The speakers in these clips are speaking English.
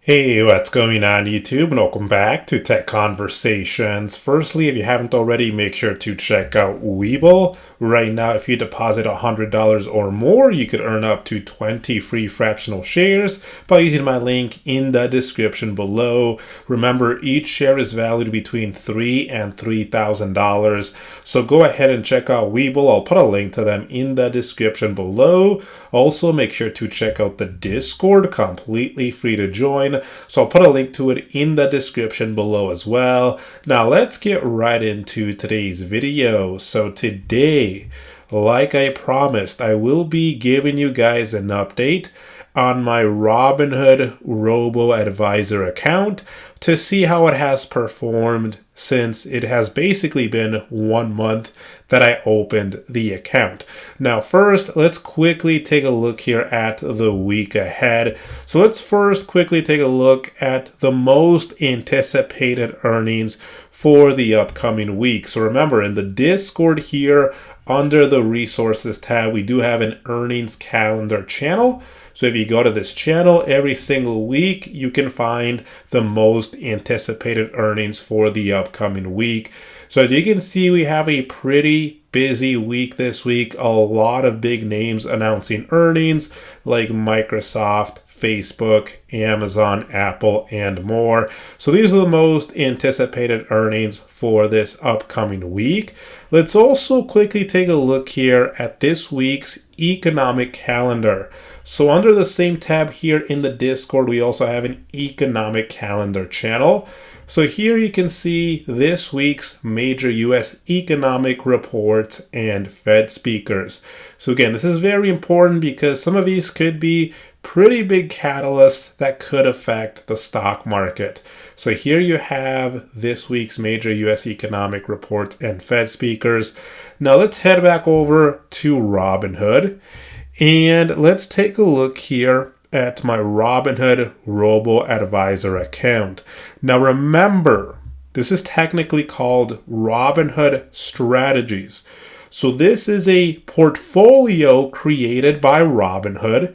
Hey, what's going on YouTube? And welcome back to Tech Conversations. Firstly, if you haven't already, make sure to check out Webull. Right now, if you deposit $100 or more, you could earn up to 20 free fractional shares by using my link in the description below. Remember, each share is valued between $3,000 and $3,000. So go ahead and check out Webull. I'll put a link to them in the description below. Also, make sure to check out the Discord, completely free to join. So I'll put a link to it in the description below as well. Now let's get right into today's video. So today, like I promised, I will be giving you guys an update on my Robinhood Robo Advisor account to see how it has performed since it has basically been 1 month that I opened the account. Now first, let's quickly take a look here at the week ahead. So let's first quickly take a look at the most anticipated earnings for the upcoming week. So remember, in the Discord here, under the resources tab, we do have an earnings calendar channel. So if you go to this channel, every single week, you can find the most anticipated earnings for the upcoming week. So as you can see, we have a pretty busy week this week. A lot of big names announcing earnings like Microsoft, Facebook, Amazon, Apple, and more. So these are the most anticipated earnings for this upcoming week. Let's also quickly take a look here at this week's economic calendar. So under the same tab here in the Discord, we also have an economic calendar channel. So here you can see this week's major US economic reports and Fed speakers. So again, this is very important because some of these could be pretty big catalysts that could affect the stock market. So here you have this week's major US economic reports and Fed speakers. Now let's head back over to Robinhood and let's take a look here at my Robinhood Robo Advisor account. Now remember, this is technically called Robinhood Strategies. So this is a portfolio created by Robinhood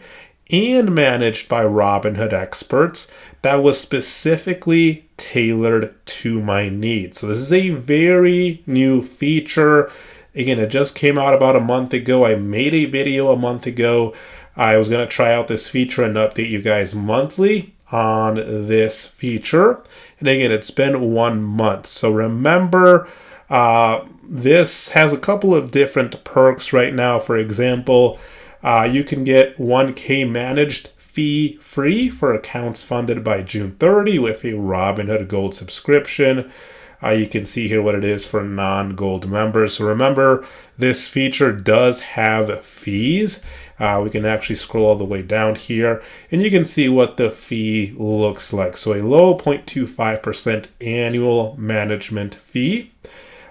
and managed by Robinhood experts that was specifically tailored to my needs. So this is a very new feature. Again, it just came out about a month ago. I made a video a month ago. I was going to try out this feature and update you guys monthly on this feature. And again, it's been 1 month. So remember, this has a couple of different perks right now. For example, you can get 1K managed fee free for accounts funded by June 30 with a Robinhood Gold subscription. You can see here what it is for non-gold members. So remember, this feature does have fees. We can actually scroll all the way down here and you can see what the fee looks like. So a low 0.25% annual management fee.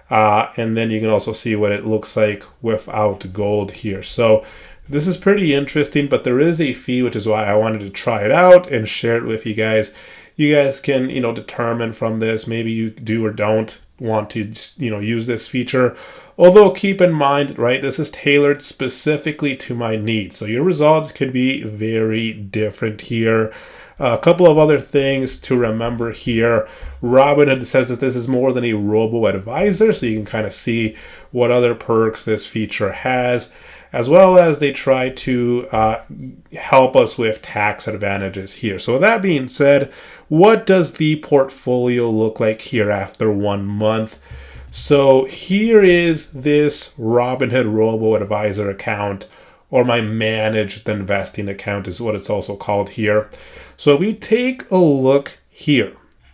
And then you can also see what it looks like without gold here. So this is pretty interesting, but there is a fee, which is why I wanted to try it out and share it with you guys. You guys can, determine from this, maybe you do or don't want to, use this feature. Although keep in mind, right, this is tailored specifically to my needs. So your results could be very different here. A couple of other things to remember here. Robinhood says that this is more than a robo advisor, so you can kind of see what other perks this feature has, as well as they try to help us with tax advantages here. So with that being said, what does the portfolio look like here after 1 month? So here is this Robinhood Robo Advisor account, or my managed investing account is what it's also called here. So if we take a look here,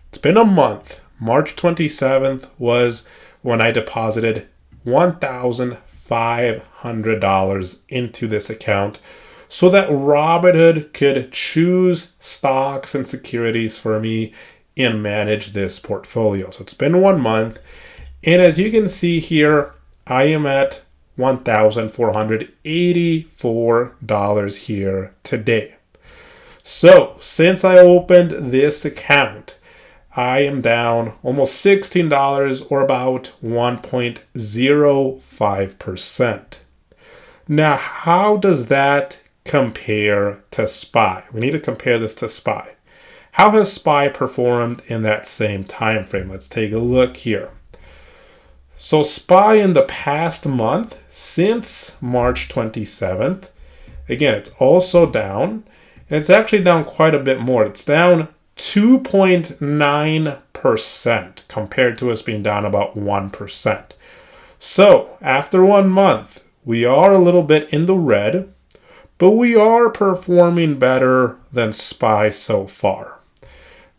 it's been a month. March 27th was when I deposited $1,500 into this account so that Robinhood could choose stocks and securities for me and manage this portfolio. So it's been 1 month. And as you can see here, I am at $1,484 here today. So since I opened this account, I am down almost $16 or about 1.05%. Now, how does that compare to SPY? We need to compare this to SPY. how has SPY performed in that same time frame? Let's take a look here. So SPY in the past month, since March 27th, again, it's also down, and it's actually down quite a bit more. It's down 2.9% compared to us being down about 1%. So after 1 month, we are a little bit in the red, but we are performing better than SPY so far.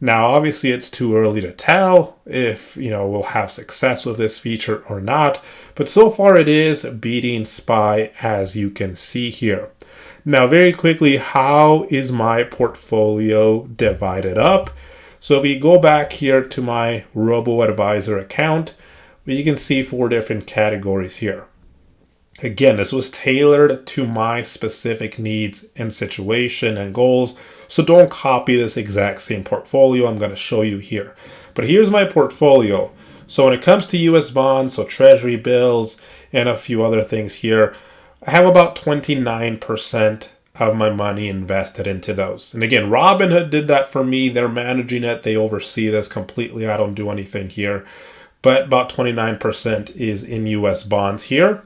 Now, obviously, it's too early to tell if, we'll have success with this feature or not, but so far it is beating SPY, as you can see here. Now, very quickly, how is my portfolio divided up? So if we go back here to my Robo Advisor account, you can see 4 different categories here. Again, this was tailored to my specific needs and situation and goals, so don't copy this exact same portfolio I'm going to show you here. But here's my portfolio. So when it comes to US bonds, so treasury bills, and a few other things here, I have about 29% of my money invested into those. And again, Robinhood did that for me. They're managing it. They oversee this completely. I don't do anything here. But about 29% is in US bonds here.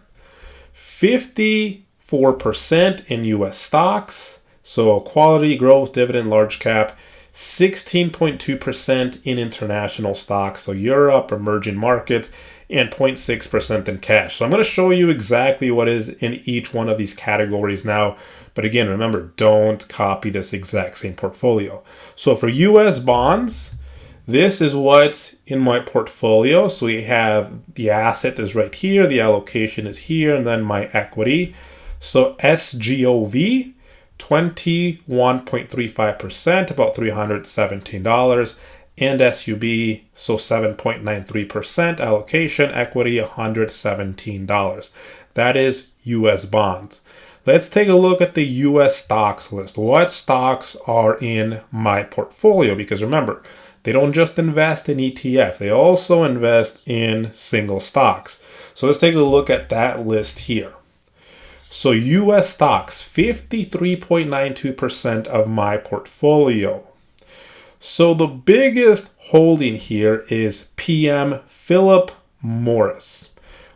54% in US stocks, so quality, growth, dividend, large cap. 16.2% in international stocks, so Europe, emerging markets, and 0.6% in cash. So I'm going to show you exactly what is in each one of these categories now. But again, remember, don't copy this exact same portfolio. So for US bonds, this is what's in my portfolio. So we have the asset is right here, the allocation is here, and then my equity. So SGOV, 21.35%, about $317. And SUB, so 7.93%, allocation, equity, $117. That is US bonds. Let's take a look at the US stocks list. What stocks are in my portfolio? Because remember, they don't just invest in ETFs, they also invest in single stocks. So let's take a look at that list here. So US stocks, 53.92% of my portfolio. So the biggest holding here is PM Philip Morris,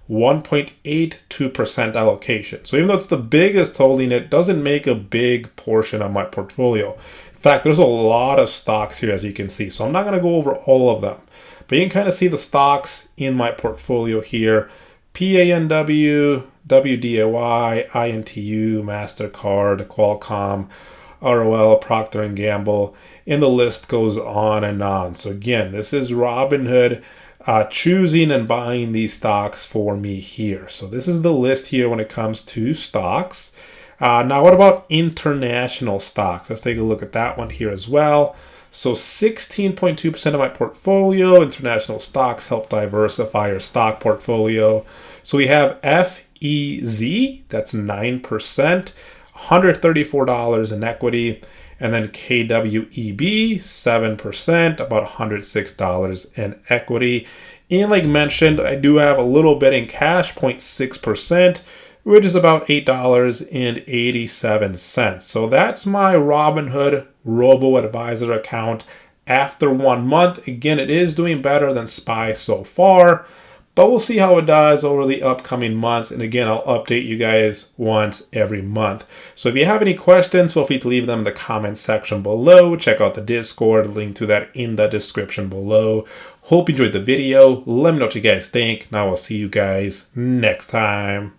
1.82% allocation. So even though it's the biggest holding, it doesn't make a big portion of my portfolio. In fact, there's a lot of stocks here, as you can see. So I'm not going to go over all of them. But you can kind of see the stocks in my portfolio here. PANW, WDAY, INTU, MasterCard, Qualcomm, ROL, Procter & Gamble, and the list goes on and on. So again, this is Robinhood choosing and buying these stocks for me here. So this is the list here when it comes to stocks. Now, what about international stocks? Let's take a look at that one here as well. So 16.2% of my portfolio, international stocks help diversify your stock portfolio. So we have FEZ, that's 9%, $134 in equity. And then KWEB, 7%, about $106 in equity. And like mentioned, I do have a little bit in cash, 0.6%, which is about $8.87. So that's my Robinhood Robo Advisor account after 1 month. Again, it is doing better than SPY so far, but we'll see how it does over the upcoming months. And again, I'll update you guys once every month. So if you have any questions, feel free to leave them in the comment section below. Check out the Discord, link to that in the description below. Hope you enjoyed the video. Let me know what you guys think. Now I'll see you guys next time.